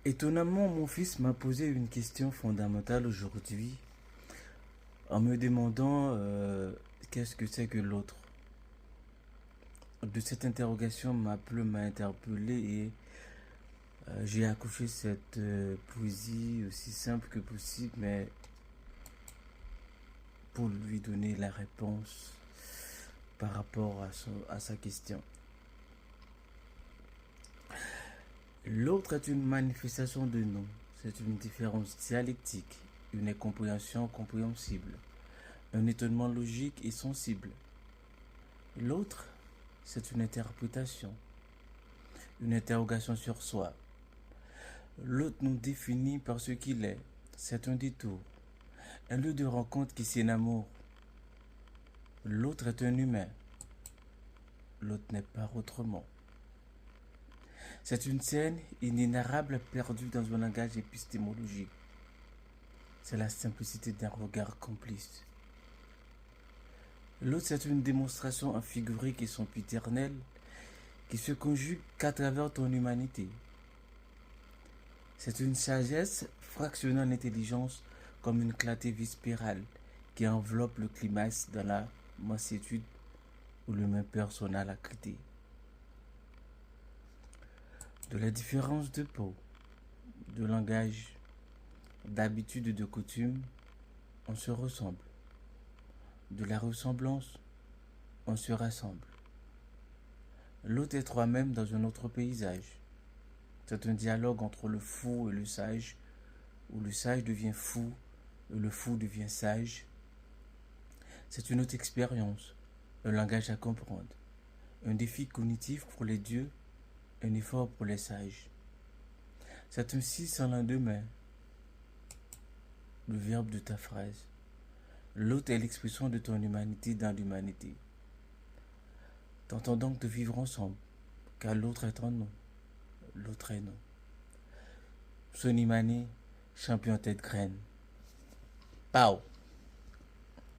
Étonnamment, mon fils m'a posé une question fondamentale aujourd'hui en me demandant qu'est-ce que c'est que l'autre. De cette interrogation, m'a interpellé et j'ai accouché cette poésie aussi simple que possible, mais pour lui donner la réponse par rapport à sa question. L'autre est une manifestation de nous, c'est une différence dialectique, une incompréhension compréhensible, un étonnement logique et sensible. L'autre, c'est une interprétation, une interrogation sur soi. L'autre nous définit par ce qu'il est, c'est un détour, un lieu de rencontre qui s'enamoure. L'autre est un humain, l'autre n'est pas autrement. C'est une scène inénarrable perdue dans un langage épistémologique. C'est la simplicité d'un regard complice. L'autre, c'est une démonstration en figurique et sempiternelle qui se conjugue qu'à travers ton humanité. C'est une sagesse fractionnant l'intelligence comme une clarté vispérale qui enveloppe le climax dans la mansuétude où l'humain perd son alacrité. De la différence de peau, de langage, d'habitude et de coutume, on se ressemble. De la ressemblance, on se rassemble. L'autre est toi-même dans un autre paysage. C'est un dialogue entre le fou et le sage, où le sage devient fou et le fou devient sage. C'est une autre expérience, un langage à comprendre, un défi cognitif pour les dieux, un effort pour les sages. C'est ainsi sans lendemain, le verbe de ta phrase. L'autre est l'expression de ton humanité dans l'humanité. Tentons donc de vivre ensemble, car l'autre est en nous, l'autre est nous. Sonny Mané, champion tête graine. Pau!